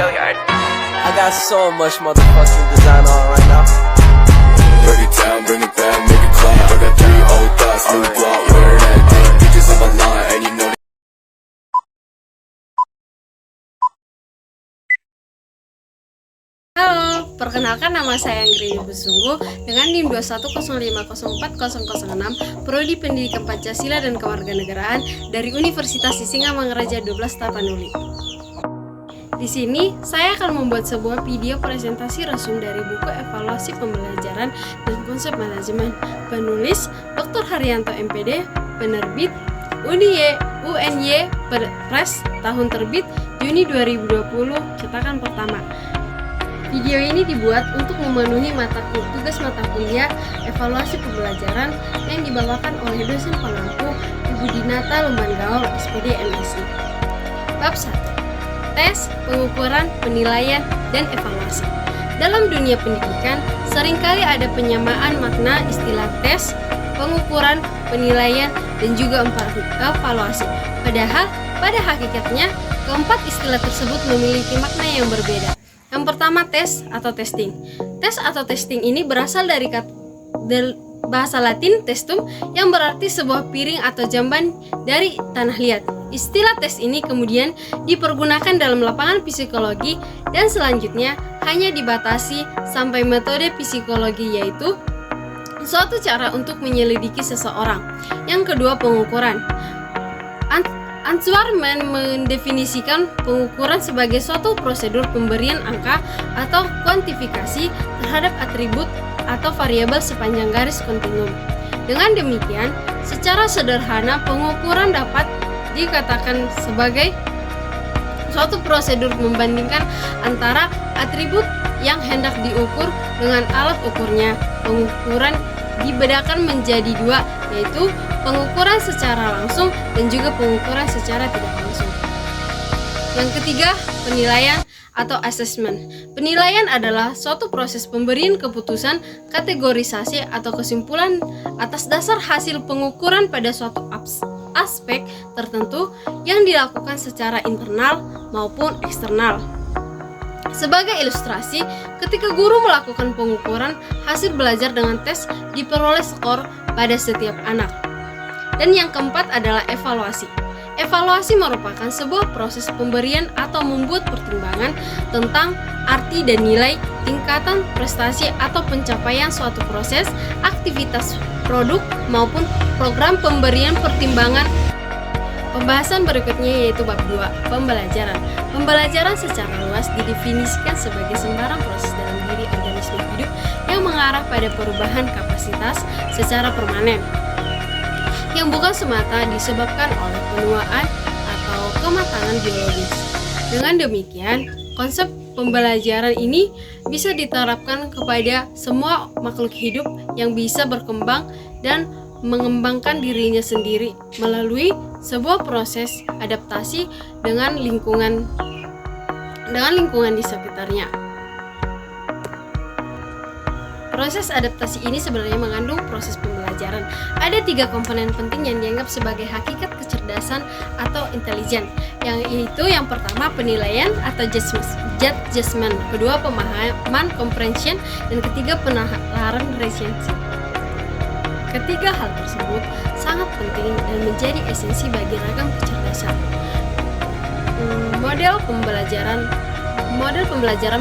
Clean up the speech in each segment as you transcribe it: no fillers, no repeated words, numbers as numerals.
I got so much motherfucking design on right now. Break it down, bring it back, make it clap. I got 3 old thoughts, new block, where that day. Bitches on my line, and you know. Halo, perkenalkan nama saya Anggrini Busunggu dengan NIM 21050404006 Prodi Pendidikan Pancasila dan Kewarganegaraan dari Universitas Sisingamangaraja 12 Tapanuli. Di sini, saya akan membuat sebuah video presentasi resume dari buku Evaluasi Pembelajaran dan Konsep Manajemen, penulis Dr. Haryanto MPD, penerbit UNY Press, tahun terbit Juni 2020, cetakan pertama. Video ini dibuat untuk memenuhi tugas mata kuliah Evaluasi Pembelajaran yang dibawakan oleh dosen pengampu Ibu Dinata Lumbangaol, SPD MSI. Bab 1. Tes, pengukuran, penilaian, dan evaluasi. Dalam dunia pendidikan, seringkali ada penyamaan makna istilah tes, pengukuran, penilaian, dan juga evaluasi. Padahal, pada hakikatnya, keempat istilah tersebut memiliki makna yang berbeda. Yang pertama, tes atau testing. Tes atau testing ini berasal dari bahasa Latin testum yang berarti sebuah piring atau jamban dari tanah liat. Istilah tes ini kemudian dipergunakan dalam lapangan psikologi dan selanjutnya hanya dibatasi sampai metode psikologi, yaitu suatu cara untuk menyelidiki seseorang. Yang kedua, pengukuran. Answarman mendefinisikan pengukuran sebagai suatu prosedur pemberian angka atau kuantifikasi terhadap atribut atau variabel sepanjang garis kontinum. Dengan demikian, secara sederhana pengukuran dapat dikatakan sebagai suatu prosedur membandingkan antara atribut yang hendak diukur dengan alat ukurnya. Pengukuran dibedakan menjadi dua, yaitu pengukuran secara langsung dan juga pengukuran secara tidak langsung. Yang ketiga, penilaian atau assessment. Penilaian adalah suatu proses pemberian keputusan, kategorisasi atau kesimpulan atas dasar hasil pengukuran pada suatu aspek tertentu yang dilakukan secara internal maupun eksternal. Sebagai ilustrasi, ketika guru melakukan pengukuran, hasil belajar dengan tes diperoleh skor pada setiap anak. Dan yang keempat adalah evaluasi. Evaluasi merupakan sebuah proses pemberian atau membuat pertimbangan tentang arti dan nilai, tingkatan prestasi atau pencapaian suatu proses, aktivitas, produk, maupun program pemberian pertimbangan. Pembahasan berikutnya yaitu bab 2, pembelajaran. Pembelajaran secara luas didefinisikan sebagai sembarang proses dalam diri organisme hidup yang mengarah pada perubahan kapasitas secara permanen, yang bukan semata disebabkan oleh penuaan atau kematangan biologis. Dengan demikian, konsep pembelajaran ini bisa diterapkan kepada semua makhluk hidup yang bisa berkembang dan mengembangkan dirinya sendiri melalui sebuah proses adaptasi dengan lingkungan di sekitarnya. Proses adaptasi ini sebenarnya mengandung proses pembelajaran. Ada 3 komponen penting yang dianggap sebagai hakikat kecerdasan atau intelijen, yaitu yang pertama penilaian atau judgment, kedua pemahaman comprehension, dan ketiga penalaran recension. Ketiga hal tersebut sangat penting dan menjadi esensi bagi ragam kecerdasan. Model pembelajaran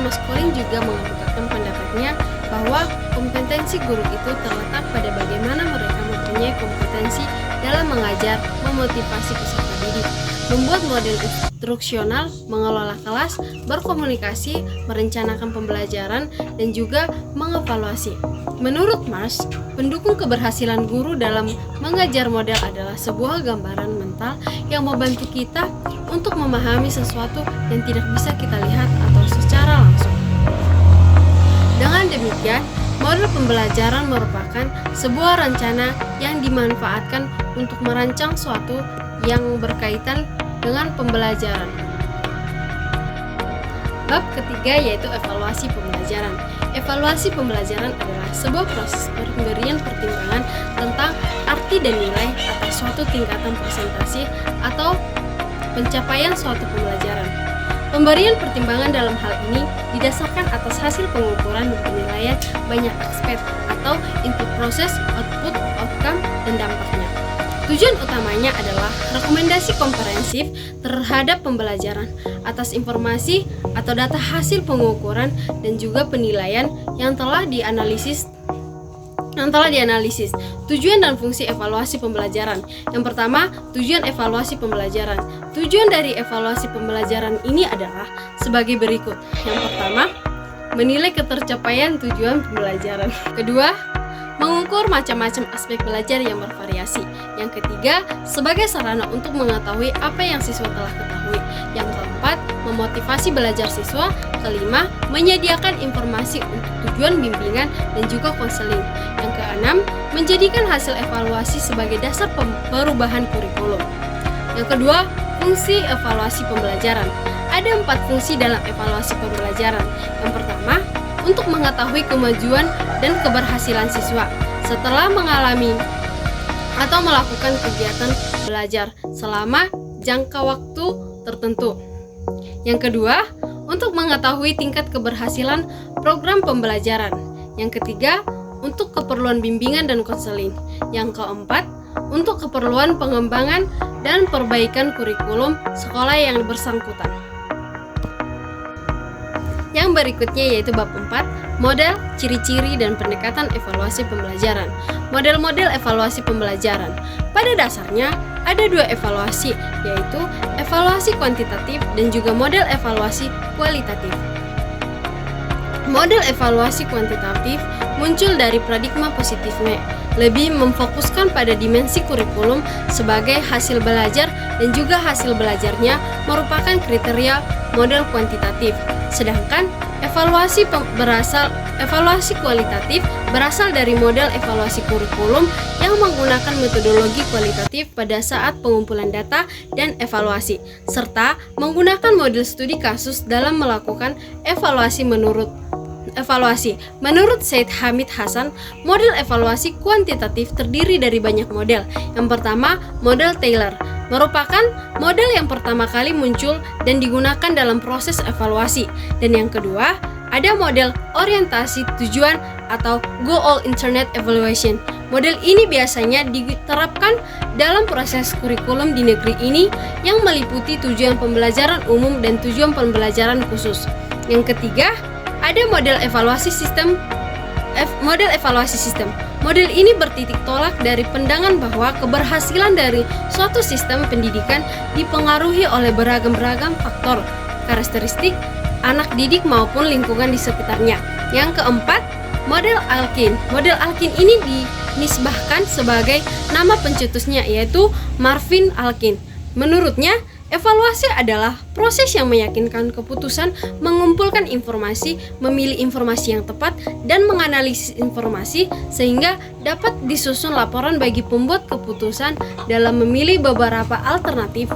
maskulin juga mengemukakan pendapatnya bahwa kompetensi guru itu terletak pada bagaimana mereka mempunyai kompetensi dalam mengajar, memotivasi peserta didik, membuat model instruksional, mengelola kelas, berkomunikasi, merencanakan pembelajaran, dan juga mengevaluasi. Menurut Marsh, pendukung keberhasilan guru dalam mengajar model adalah sebuah gambaran mental yang membantu kita untuk memahami sesuatu yang tidak bisa kita lihat atau secara langsung. Dengan demikian, model pembelajaran merupakan sebuah rencana yang dimanfaatkan untuk merancang suatu yang berkaitan dengan pembelajaran. Bab ketiga yaitu evaluasi pembelajaran. Evaluasi pembelajaran adalah sebuah proses pemberian pertimbangan tentang arti dan nilai atas suatu tingkatan presentasi atau pencapaian suatu pembelajaran. Pemberian pertimbangan dalam hal ini didasarkan atas hasil pengukuran dan penilaian banyak aspek atau input proses, output, outcome, dan dampaknya. Tujuan utamanya adalah rekomendasi komprehensif terhadap pembelajaran atas informasi atau data hasil pengukuran dan juga penilaian yang telah dianalisis. Tujuan dan fungsi evaluasi pembelajaran. Yang pertama, tujuan evaluasi pembelajaran. Tujuan dari evaluasi pembelajaran ini adalah sebagai berikut. Yang pertama, menilai ketercapaian tujuan pembelajaran. Kedua, mengukur macam-macam aspek belajar yang bervariasi. Yang ketiga, sebagai sarana untuk mengetahui apa yang siswa telah ketahui. Yang keempat, memotivasi belajar siswa. Kelima, menyediakan informasi untuk tujuan bimbingan dan juga konseling. Yang keenam, menjadikan hasil evaluasi sebagai dasar perubahan kurikulum. Yang kedua, fungsi evaluasi pembelajaran. Ada 4 fungsi dalam evaluasi pembelajaran. Yang pertama, untuk mengetahui kemajuan dan keberhasilan siswa setelah mengalami atau melakukan kegiatan belajar selama jangka waktu tertentu. Yang kedua, untuk mengetahui tingkat keberhasilan program pembelajaran. Yang ketiga, untuk keperluan bimbingan dan konseling. Yang keempat, untuk keperluan pengembangan dan perbaikan kurikulum sekolah yang bersangkutan. Yang berikutnya yaitu bab 4, model, ciri-ciri, dan pendekatan evaluasi pembelajaran. Model-model evaluasi pembelajaran. Pada dasarnya, ada 2 evaluasi, yaitu evaluasi kuantitatif dan juga model evaluasi kualitatif. Model evaluasi kuantitatif muncul dari paradigma positifme, lebih memfokuskan pada dimensi kurikulum sebagai hasil belajar dan juga hasil belajarnya merupakan kriteria model kuantitatif. Sedangkan evaluasi kualitatif berasal dari model evaluasi kurikulum yang menggunakan metodologi kualitatif pada saat pengumpulan data dan evaluasi, serta menggunakan model studi kasus dalam melakukan evaluasi. Menurut Said Hamid Hasan, model evaluasi kuantitatif terdiri dari banyak model. Yang pertama, model Taylor merupakan model yang pertama kali muncul dan digunakan dalam proses evaluasi. Dan yang kedua, ada model orientasi tujuan atau Goal Internet Evaluation. Model ini biasanya diterapkan dalam proses kurikulum di negeri ini yang meliputi tujuan pembelajaran umum dan tujuan pembelajaran khusus. Yang ketiga, ada model evaluasi sistem. Model ini bertitik tolak dari pandangan bahwa keberhasilan dari suatu sistem pendidikan dipengaruhi oleh beragam-ragam faktor, karakteristik anak didik maupun lingkungan di sekitarnya. Yang keempat, model Alkin. Model Alkin ini dinisbahkan sebagai nama pencetusnya, yaitu Marvin Alkin. Menurutnya, evaluasi adalah proses yang meyakinkan keputusan, mengumpulkan informasi, memilih informasi yang tepat, dan menganalisis informasi sehingga dapat disusun laporan bagi pembuat keputusan dalam memilih beberapa alternatif.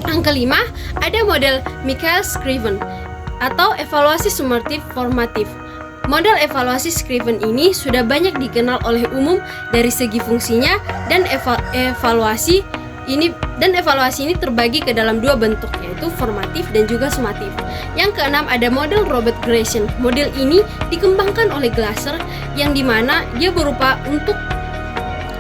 Yang kelima, ada model Michael Scriven atau evaluasi sumatif formatif. Model evaluasi Scriven ini sudah banyak dikenal oleh umum dari segi fungsinya dan evaluasi ini terbagi ke dalam 2 bentuk, yaitu formatif dan juga sumatif. Yang keenam, ada model Robert Gresham. Model ini dikembangkan oleh Glasser yang dimana dia berupa untuk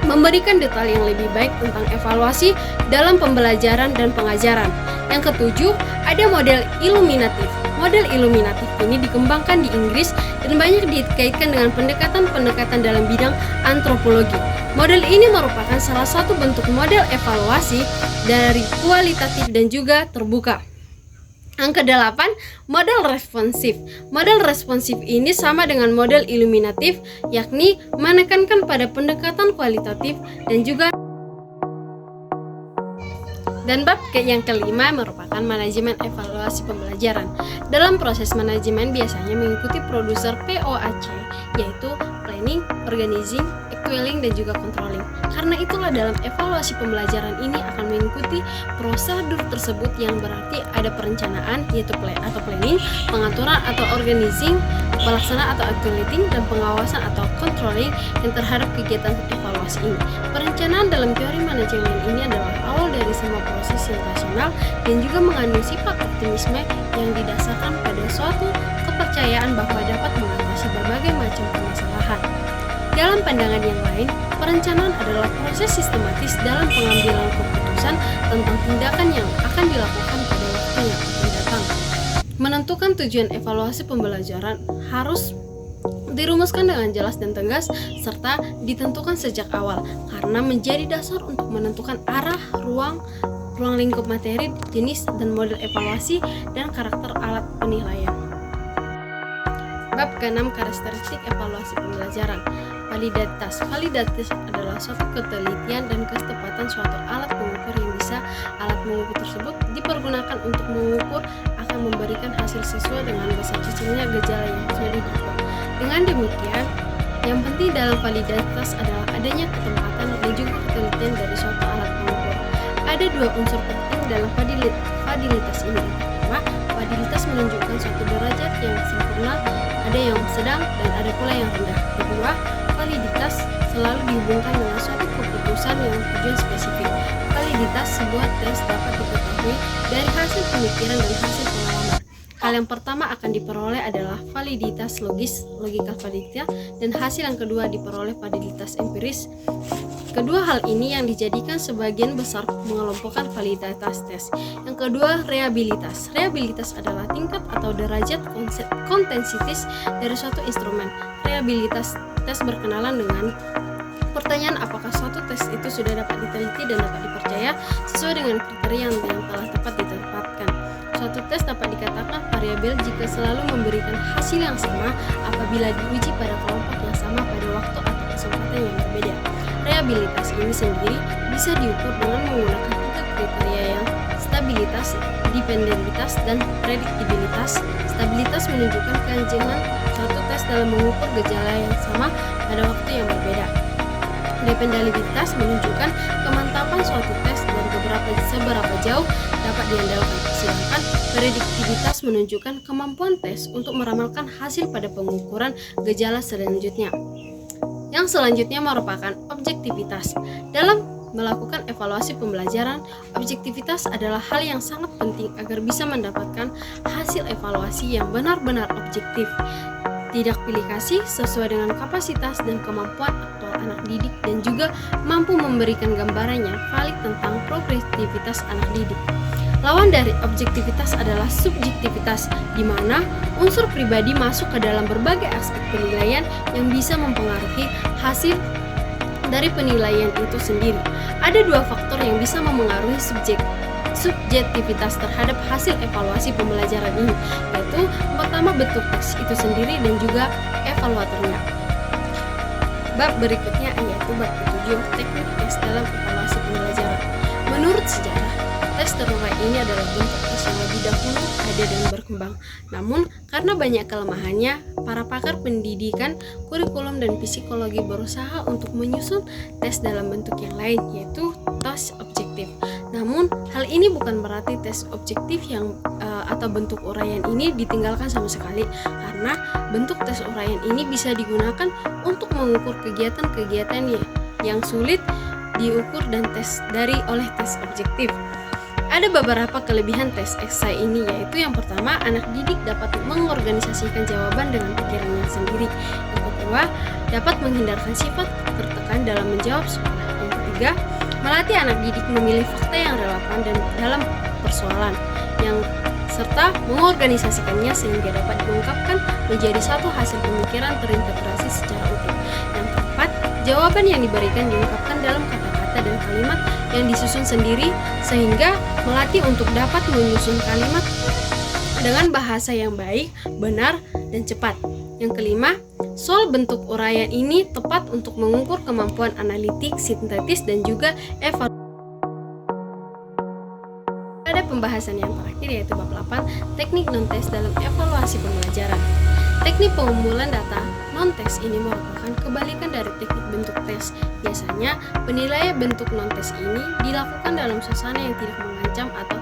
memberikan detail yang lebih baik tentang evaluasi dalam pembelajaran dan pengajaran. Yang ketujuh, ada model Illuminatif. Model Illuminatif ini dikembangkan di Inggris dan banyak dikaitkan dengan pendekatan-pendekatan dalam bidang antropologi. Model ini merupakan salah satu bentuk model evaluasi dari kualitatif dan juga terbuka. Yang kedelapan, model responsif. Model responsif ini sama dengan model Illuminatif, yakni menekankan pada pendekatan kualitatif dan juga. Dan bab yang kelima merupakan manajemen evaluasi pembelajaran. Dalam proses manajemen biasanya mengikuti produser POAC, yaitu planning, organizing, actualing, dan juga controlling. Karena itulah dalam evaluasi pembelajaran ini akan mengikuti prosedur tersebut yang berarti ada perencanaan, yaitu planning, pengaturan atau organizing, pelaksanaan atau actuating, dan pengawasan atau controlling yang terhadap kegiatan evaluasi ini. Perencanaan dalam teori manajemen ini adalah awal dari semua proses yang rasional dan juga mengandung sifat optimisme yang didasarkan pada suatu kepercayaan bahwa dapat mengatasi berbagai macam permasalahan. Dalam pandangan yang lain, perencanaan adalah proses sistematis dalam pengambilan keputusan tentang tindakan yang akan dilakukan pada waktu yang akan datang. Menentukan tujuan evaluasi pembelajaran harus dirumuskan dengan jelas dan tegas serta ditentukan sejak awal karena menjadi dasar untuk menentukan arah, ruang lingkup materi, jenis dan model evaluasi dan karakter alat penilaian. Bab ke-6, karakteristik evaluasi pembelajaran. Validitas. Validitas adalah suatu ketelitian dan ketepatan suatu alat mengukur yang bisa alat mengukur tersebut dipergunakan untuk mengukur akan memberikan hasil sesuai dengan besar kecilnya gejala yang sudah didapat. Dengan demikian, yang penting dalam validitas adalah adanya ketepatan dan juga ketelitian dari suatu alat pengukur. Ada dua unsur penting dalam validitas ini. Pertama, validitas menunjukkan suatu derajat yang sempurna, ada yang sedang dan ada pula yang rendah. Kedua, validitas selalu dihubungkan dengan suatu keputusan yang tujuan spesifik. Validitas sebuah tes dapat diketahui dari hasil pemikiran dan hasil pengalaman. Hal yang pertama akan diperoleh adalah validitas logis, logikal validitas, dan hasil yang kedua diperoleh validitas empiris. Kedua hal ini yang dijadikan sebagian besar mengelompokkan validitas tes. Yang kedua, reliabilitas. Reliabilitas adalah tingkat atau derajat kontensitas dari suatu instrumen. Reliabilitas tes berkenalan dengan pertanyaan apakah suatu tes itu sudah dapat diteliti dan dapat dipercaya sesuai dengan kriteria yang telah dapat ditempatkan. Suatu tes dapat dikatakan variabel jika selalu memberikan hasil yang sama apabila diuji pada kelompok yang sama pada waktu atau kesempatan yang berbeda. Reliabilitas ini sendiri bisa diukur dengan menggunakan tiga kriteria yang stabilitas, dependabilitas, dan prediktibilitas. Stabilitas menunjukkan keajaiban suatu tes dalam mengukur gejala yang sama pada waktu yang berbeda. Dependabilitas menunjukkan kemantapan suatu tes dan seberapa jauh dapat diandalkan. Sedangkan prediktibilitas menunjukkan kemampuan tes untuk meramalkan hasil pada pengukuran gejala selanjutnya. Yang selanjutnya merupakan objektivitas. Dalam melakukan evaluasi pembelajaran, objektivitas adalah hal yang sangat penting agar bisa mendapatkan hasil evaluasi yang benar-benar objektif. Tidak pilih kasih sesuai dengan kapasitas dan kemampuan aktual anak didik dan juga mampu memberikan gambaran yang valid tentang progresivitas anak didik. Lawan dari objektivitas adalah subjektivitas, di mana unsur pribadi masuk ke dalam berbagai aspek penilaian yang bisa mempengaruhi hasil dari penilaian itu sendiri. Ada dua faktor yang bisa memengaruhi subjektivitas terhadap hasil evaluasi pembelajaran ini, yaitu pertama bentuk tes itu sendiri dan juga evaluatornya. Bab berikutnya yaitu bab ke-7, teknik tes dalam evaluasi pembelajaran. Menurut sejarah, tes terurai ini adalah bentuk tes yang lebih dahulu ada dan berkembang. Namun, karena banyak kelemahannya, para pakar pendidikan, kurikulum, dan psikologi berusaha untuk menyusun tes dalam bentuk yang lain, yaitu tes objektif. Namun, hal ini bukan berarti tes objektif yang atau bentuk uraian ini ditinggalkan sama sekali, karena bentuk tes uraian ini bisa digunakan untuk mengukur kegiatan-kegiatan yang sulit diukur dan oleh tes objektif. Ada beberapa kelebihan tes esai ini, yaitu yang pertama, anak didik dapat mengorganisasikan jawaban dengan pikirannya sendiri. Yang kedua, dapat menghindarkan sifat tertekan dalam menjawab soal. Yang ketiga, melatih anak didik memilih fakta yang relevan dan dalam persoalan, serta mengorganisasikannya sehingga dapat diungkapkan menjadi satu hasil pemikiran terintegrasi secara utuh. Yang keempat, jawaban yang diberikan diungkapkan dalam kata-kata dan kalimat yang disusun sendiri sehingga melatih untuk dapat menyusun kalimat dengan bahasa yang baik, benar, dan cepat. Yang kelima, soal bentuk uraian ini tepat untuk mengukur kemampuan analitik, sintetis, dan juga evaluasi. Ada pembahasan yang terakhir yaitu bab 8, teknik non-tes dalam evaluasi pembelajaran. Teknik pengumpulan data non-tes ini merupakan kebalikan dari teknik bentuk tes. Biasanya, penilaian bentuk non-tes ini dilakukan dalam suasana yang tidak mengancam atau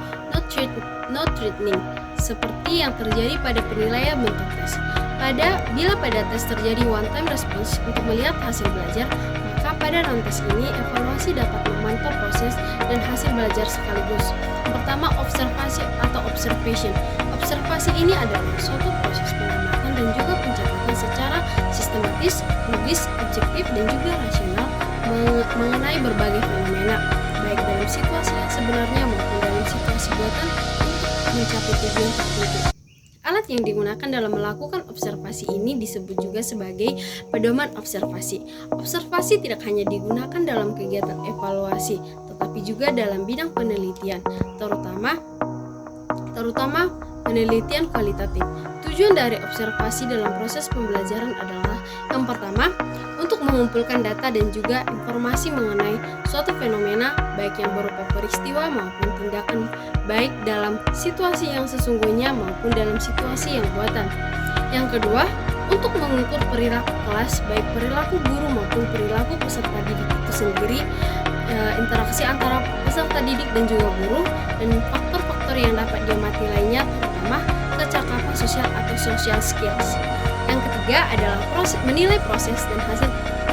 not threatening, seperti yang terjadi pada penilaian bentuk tes. Bila pada tes terjadi one-time response untuk melihat hasil belajar, maka Pada non-tes ini, evaluasi dapat memantau proses dan hasil belajar sekaligus. Yang pertama, observasi atau observation. Observasi ini adalah suatu proses pengamatan dan juga pencatatan secara sistematis, logis, objektif, dan juga rasional mengenai berbagai fenomena, baik dalam situasi yang sebenarnya maupun dalam situasi buatan untuk mencapai tujuan tertentu. Alat yang digunakan dalam melakukan observasi ini disebut juga sebagai pedoman observasi. Observasi tidak hanya digunakan dalam kegiatan evaluasi, tetapi juga dalam bidang penelitian, terutama penelitian kualitatif. Tujuan dari observasi dalam proses pembelajaran adalah yang pertama, untuk mengumpulkan data dan juga informasi mengenai suatu fenomena, baik yang berupa peristiwa maupun tindakan, baik dalam situasi yang sesungguhnya maupun dalam situasi yang buatan. Yang kedua, untuk mengukur perilaku kelas, baik perilaku guru maupun perilaku peserta didik itu sendiri, interaksi antara peserta didik dan juga guru, dan faktor-faktor yang dapat diamati lainnya, terutama kecakapan sosial atau social skills. Yang ketiga adalah menilai proses dan hasil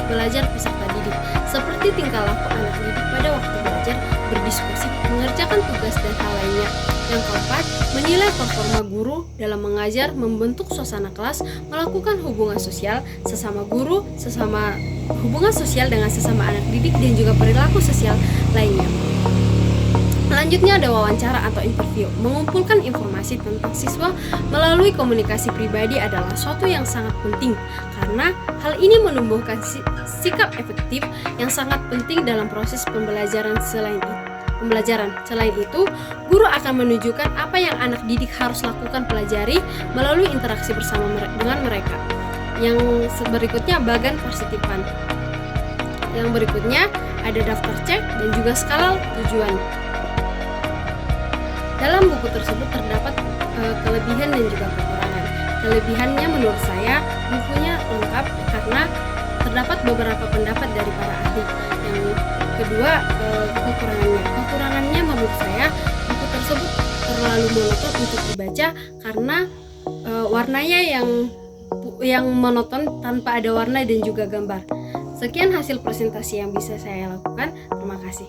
belajar peserta didik, seperti tingkah laku anak didik pada waktu belajar, berdiskusi, mengerjakan tugas dan hal lainnya. Yang keempat, menilai performa guru dalam mengajar, membentuk suasana kelas, melakukan hubungan sosial sesama guru, hubungan sosial dengan sesama anak didik, dan juga perilaku sosial lainnya. Selanjutnya ada wawancara atau interview. Mengumpulkan informasi tentang siswa melalui komunikasi pribadi adalah suatu yang sangat penting, karena hal ini menumbuhkan sikap efektif yang sangat penting dalam proses pembelajaran. Selain itu, guru akan menunjukkan apa yang anak didik harus lakukan pelajari melalui interaksi bersama dengan mereka. Yang berikutnya, bagan partisipan. Yang berikutnya ada daftar cek dan juga skala tujuan. Dalam buku tersebut terdapat kelebihan dan juga kekurangan. Kelebihannya menurut saya bukunya lengkap karena terdapat beberapa pendapat dari para ahli. Yang kedua, kekurangannya menurut saya buku tersebut terlalu monoton untuk dibaca karena warnanya yang monoton tanpa ada warna dan juga gambar. Sekian hasil presentasi yang bisa saya lakukan. Terima kasih.